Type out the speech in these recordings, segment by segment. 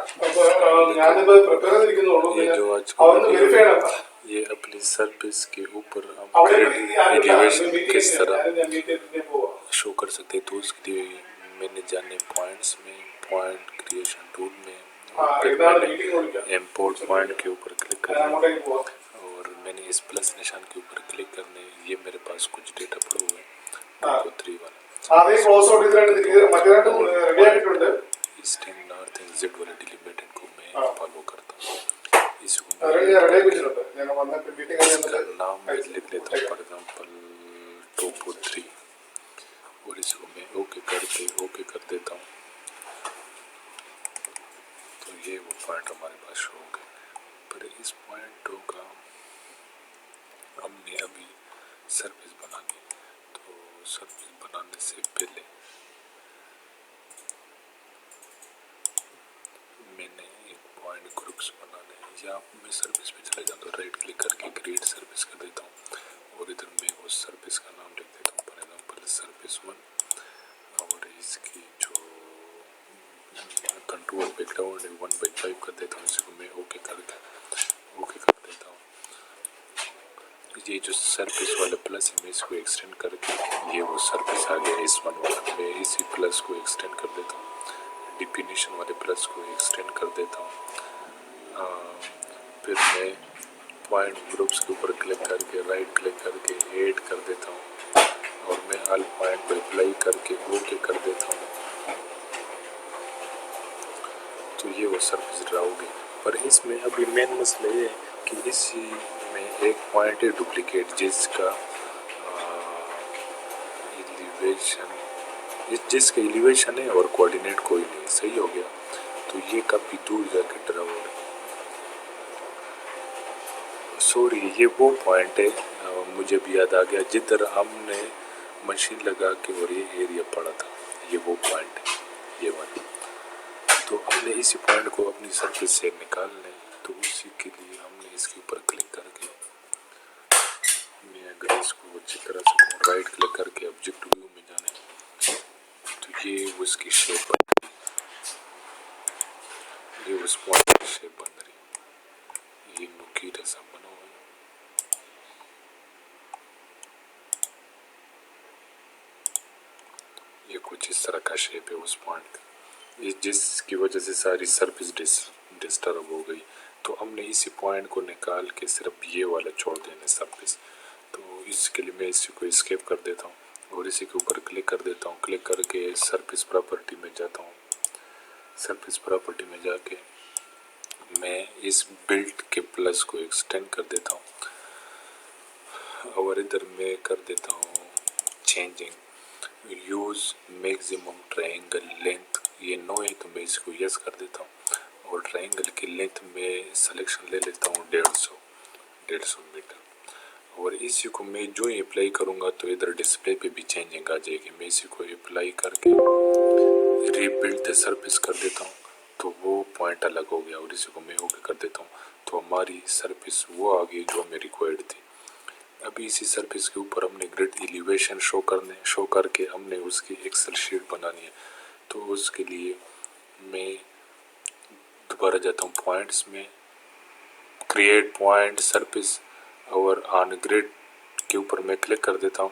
ये जो आज का वीडियो है ये अपनी सर्विस के ऊपर हम एलिवेशन किस तरह शो कर सकते हैं, तो उसके लिए मैंने जाने पॉइंट्स में पॉइंट क्रिएशन टूल में फिर मैंने इम्पोर्ट पॉइंट के ऊपर क्लिक करना और मैंने इस प्लस निशान के ऊपर क्लिक करने। ये मेरे पास कुछ डेटा पड़ा हुआ है 2.3 वाला ईस्टर्न नॉर्थ एंड जेड वाले डिलीमिटेड को मैं फॉलो करता हूँ। इसको नाम मैं लिख लेता हूँ फॉर एग्जाम्पल 2.3 और इसको मैं ओके कर देता हूँ। तो ये वो पॉइंट हमारे पास शो हो गए। पर इस पॉइंटों का हमने अभी सर्विस बनानी, तो सर्विस बनाने से पहले मैंने एक पॉइंट ग्रुप्स बनाने या मैं सर्विस पे चले जाता हूँ, राइट क्लिक करके क्रिएट सर्विस कर देता हूँ और इधर मैं उस सर्विस का नाम लिख देता हूँ फॉर एग्जाम्पल सर्विस 1 और इसकी जो कंट्रोल बैकग्राउंड 1/5 कर देता हूँ। इसको मैं ओके कर देता हूँ। ये जो सर्विस वाला प्लस है मैं इसको एक्सटेंड करके ये वो सर्विस आ गया इस वन वाला, मैं इसी प्लस को एक्सटेंड कर देता हूँ, डिफिनीशन वाले प्लस को एक्सटेंड कर देता हूँ। फिर मैं पॉइंट ग्रुप्स के ऊपर क्लिक करके राइट क्लिक करके ऐड कर देता हूँ और मैं ऑल पॉइंट पर अप्लाई करके ओके कर देता हूँ। तो ये वो सर्विस ड्रा होगी। पर इसमें अभी मेन मसला ये है कि इसी में एक पॉइंट है डुप्लीकेट जिसका एलिवेशन है और कोऑर्डिनेट कोई नहीं। सही हो गया। तो ये काफ़ी दूर जाकर ड्रा हो रहा है। सॉरी ये वो पॉइंट है मुझे भी याद आ गया जिधर हमने मशीन लगा के और ये एरिया पड़ा था, ये वो पॉइंट है ये वाला। तो हमने इसी पॉइंट को अपनी सर्फेस से निकालना है, तो उसी के लिए हमने इसके ऊपर क्लिक करके मैं अगर इसको अच्छी तरह से राइट क्लिक करके ऑब्जेक्ट व्यू में जाने तो ये उसकी शेप बन रही, ये उस पॉइंट की शेप बन रही, ये नुकीर ऐसा बना हुआ है। ये कुछ इस तरह का शेप है उस पॉइंट का, जिसकी वजह से सारी सर्फेस डिस्टर्ब हो गई। तो हमने इसी पॉइंट को निकाल के सिर्फ ये वाला छोड़ देना सर्फेस। तो इसके लिए मैं इसी को एस्केप कर देता हूँ और इसी के ऊपर क्लिक कर देता हूँ। क्लिक करके सर्फेस प्रॉपर्टी में जाता हूँ। सर्फेस प्रॉपर्टी में जाके मैं इस बिल्ड के प्लस को एक्सटेंड कर देता हूँ और इधर मैं कर देता हूँ changing use maximum triangle length. ये नो है तो मैं इसको यस कर देता हूँ और ट्रायंगल की लेंथ में सिलेक्शन ले लेता हूँ 150 मीटर। और इसी को मैं जो ही अप्लाई करूँगा तो इधर डिस्प्ले पे भी चेंजिंग आ जाएगी। मैं इसी को अप्लाई करके रीबिल्ड द सरफेस कर देता हूँ तो वो पॉइंट अलग हो गया और इसी को मैं ओके कर देता हूँ तो हमारी सरफेस वो आ गई जो हमें रिक्वायर्ड थी। अभी इसी सरफेस के ऊपर हमने ग्रिड एलिवेशन शो करके हमने उसकी एक्सेल शीट बनानी है। तो उसके लिए मैं दोबारा जाता हूँ पॉइंट्स में, क्रिएट पॉइंट सरफेस और ऑन ग्रिड के ऊपर मैं क्लिक कर देता हूँ।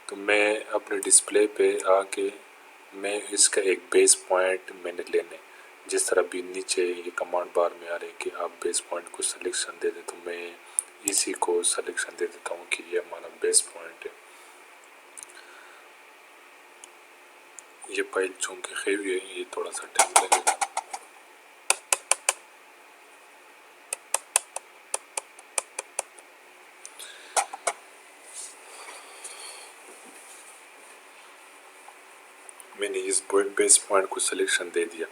तो मैं अपने डिस्प्ले पे आके मैं इसका एक बेस पॉइंट मैंने लेने, जिस तरह भी नीचे ये कमांड बार में आ रहे हैं कि आप बेस पॉइंट को सिलेक्शन दे दें, तो मैं इसी को सिलेक्शन दे देता हूँ कि ये हमारा बेस पॉइंट है। ये फाइल चूँकि खेवी है ये थोड़ा सा टाइम लगेगा। मैंने इस बेस पॉइंट को सिलेक्शन दे दिया।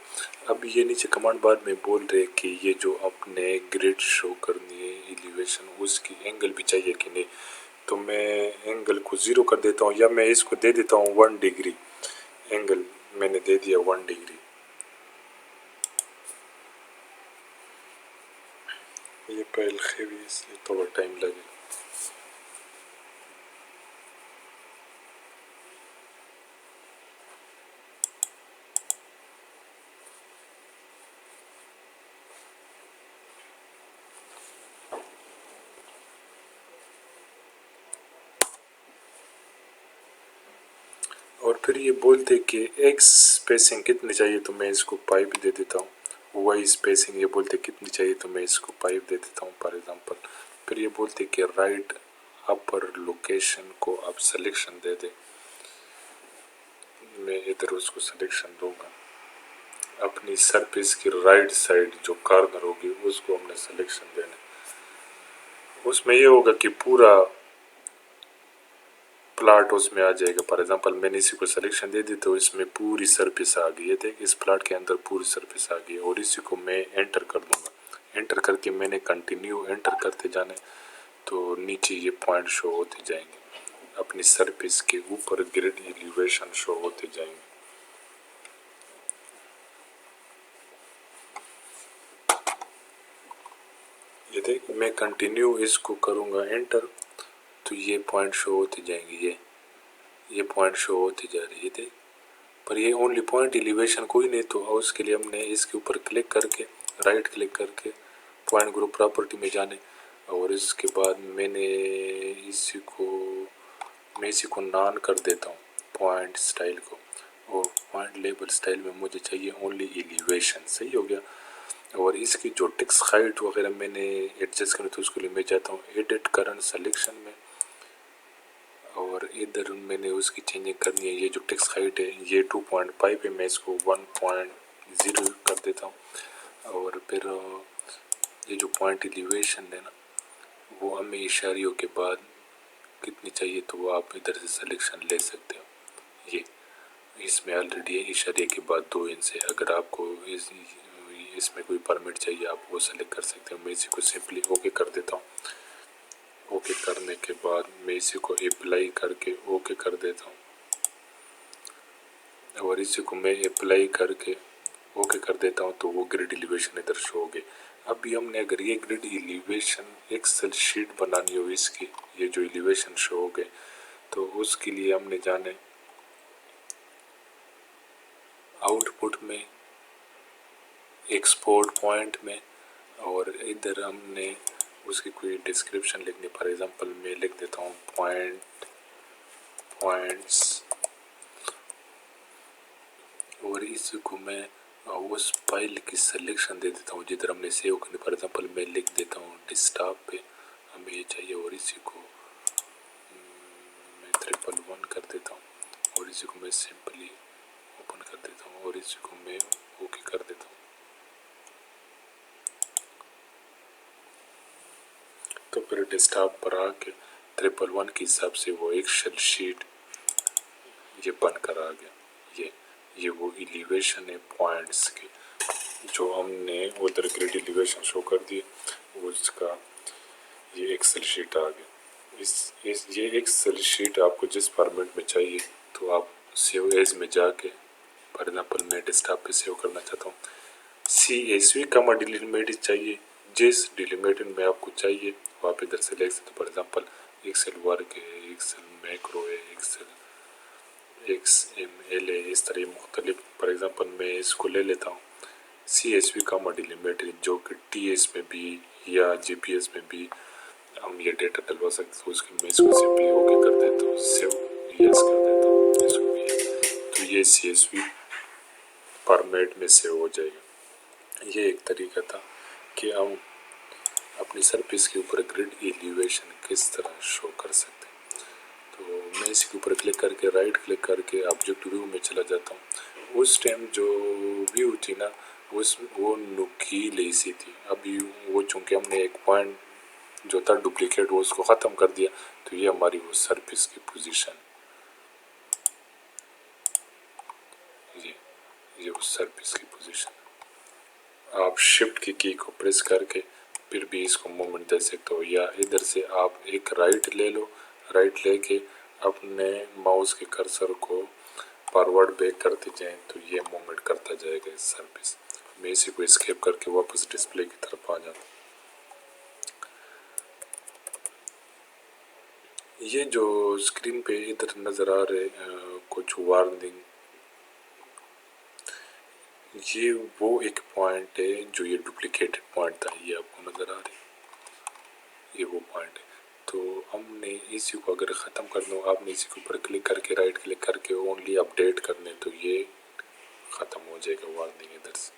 अब ये नीचे कमांड बार में बोल रहे कि ये जो अपने ग्रिड शो करनी है एलिवेशन उसकी एंगल भी चाहिए कि नहीं, तो मैं एंगल को 0 कर देता हूँ या मैं इसको दे देता हूँ 1 डिग्री। एंगल मैंने दे दिया 1 डिग्री। ये फाइल खेवी इसलिए थोड़ा टाइम लगेगा। और फिर ये बोलते कि एक्स स्पेसिंग कितनी चाहिए, तो मैं इसको पाइप दे देता हूँ। वाई स्पेसिंग ये बोलते कितनी चाहिए, तो मैं इसको पाइप दे देता हूँ फॉर एग्जांपल। फिर ये बोलते कि राइट अपर लोकेशन को आप सिलेक्शन दे दे, मैं इधर उसको सिलेक्शन दूंगा। अपनी सरफेस की राइट साइड जो कॉर्नर होगी उसको हमने सिलेक्शन देना। उसमें ये होगा कि पूरा प्लाट उसमें आ जाएगा। फॉर एग्जांपल मैंने इसी को सिलेक्शन दे दी तो इसमें पूरी सरफेस आ गई है। देख इस प्लाट के अंदर पूरी सरफेस आ गई और इसी को मैं एंटर कर दूंगा। एंटर करके मैंने कंटिन्यू एंटर करते जाने तो नीचे ये पॉइंट शो होते जाएंगे, अपनी सरफेस के ऊपर ग्रिड एलिवेशन शो होते जाएंगे। ये देख मैं कंटिन्यू इसको करूंगा एंटर तो ये पॉइंट शो होते जाएंगे, ये पॉइंट शो होती जा रही है देख। पर ये ओनली पॉइंट एलिवेशन कोई नहीं, तो उसके लिए हमने इसके ऊपर क्लिक करके राइट क्लिक करके पॉइंट ग्रुप प्रॉपर्टी में जाने और इसके बाद मैं इसी को नॉन कर देता हूँ पॉइंट स्टाइल को, और पॉइंट लेबल स्टाइल में मुझे चाहिए ओनली एलिवेशन। सही हो गया। और इसकी जो टेक्स्ट हाइट वगैरह मैंने एडजस्ट करनी तो उसके लिए मैं जाता हूँ एडिट करंट सिलेक्शन में और इधर मैंने उसकी चेंजिंग करनी है। ये जो टेक्स्ट हाइट है ये 2.5 है, मैं इसको 1.0 कर देता हूँ। और फिर ये जो पॉइंट एलिवेशन है ना वो हमें इशारियों के बाद कितनी चाहिए तो वो आप इधर से सिलेक्शन ले सकते हो। ये इसमें ऑलरेडी है इशारे के बाद 2 इंच है। अगर आपको इसमें कोई परमिट चाहिए आप वो सेलेक्ट कर सकते हो। मैं इसी को सिंपली ओके कर देता हूँ। ओके करने के बाद मैं इसी को अप्लाई करके ओके कर देता हूँ और इसी को मैं अप्लाई करके ओके कर देता हूँ तो वो ग्रिड एलिवेशन इधर शो हो गए। अभी हमने अगर ये ग्रिड एलिवेशन एक्सेल शीट बनानी हो इसकी, ये जो एलिवेशन शो हो गए तो उसके लिए हमने जाने आउटपुट में एक्सपोर्ट पॉइंट में और इधर हमने उसकी कोई डिस्क्रिप्शन लिखनी। फॉर एग्जांपल मैं लिख देता हूँ पॉइंट्स और इसको मैं उस फाइल की सिलेक्शन दे देता हूँ जिधर हमने सेव करनी। फॉर एग्जांपल मैं लिख देता हूँ डेस्कटॉप पे हमें ये चाहिए और इसी को मैं 111 कर देता हूँ और इसी को मैं सिंपली ओपन कर देता हूँ और इसी को मैं ओके कर देता हूँ। तो फिर डेस्कटॉप पर आके 111 के हिसाब से वो एक्सेल शीट ये बनकर आ गया। ये वो एलिवेशन है पॉइंट्स के जो हमने उधर ग्रिड एलिवेशन शो कर दिए उसका ये एक्सेल शीट आ गया। ये एक्सेल शीट आपको जिस फॉर्मेट में चाहिए तो आप सेव एज में जाके फॉर एग्जांपल मैं डेस्कटॉप पे सेव करना चाहता हूँ। CSV कमा डिलीमिटेड चाहिए, जिस डिलीमिटेड में आपको चाहिए वो आप इधर से ले सकते हो। फॉर एग्जांपल एक्सेल वर्क है, एक्सेल मैक्रो है, एक्सेल XML है, इस तरह मुख्तलिफ। फॉर एग्जांपल मैं इसको ले लेता हूँ CSV कमा डिलीमिटेड जो कि TS में भी या GPS में भी हम ये डेटा डलवा सकते हैं। उसके मैं इसको सिंपली ओके कर देता हूँ, सेव यस कर देता हूँ इसको भी, तो ये CSV फॉर्मेट में सेव हो जाएगा। ये एक तरीका था कि हम अपनी सरफेस के ऊपर ग्रिड एलिवेशन किस तरह शो कर सकते हैं। तो मैं इसके ऊपर क्लिक करके राइट क्लिक करके ऑब्जेक्ट व्यू में चला जाता हूँ। उस टाइम जो व्यू थी ना वो नुकीली सी थी। अभी वो चूँकि हमने एक पॉइंट जो था डुप्लीकेट वो उसको ख़त्म कर दिया तो ये हमारी वो सरफेस की पोजीशन, ये उस सरफेस की पोजीशन। आप शिफ्ट की को प्रेस करके फिर भी इसको मूवमेंट दे सकते हो या इधर से आप एक राइट ले लो, राइट लेके अपने माउस के कर्सर को फॉरवर्ड बैक करते जाएं तो ये मूवमेंट करता जाएगा इस सरफेस। मैं इसी को एस्केप करके वापस डिस्प्ले की तरफ आ जाता। ये जो स्क्रीन पे इधर नज़र आ रहे कुछ वार्निंग, ये वो एक पॉइंट है जो ये डुप्लीकेटेड पॉइंट था, ये आपको नज़र आ रही, ये वो पॉइंट है। تو ہم نے اسی کو اگر ختم کرنا ہو، آپ نے اسی کے اوپر کلک کر کے رائٹ کلک کر کے اونلی اپڈیٹ کرنے، تو یہ ختم ہو جائے گا وارننگ ادھر سے۔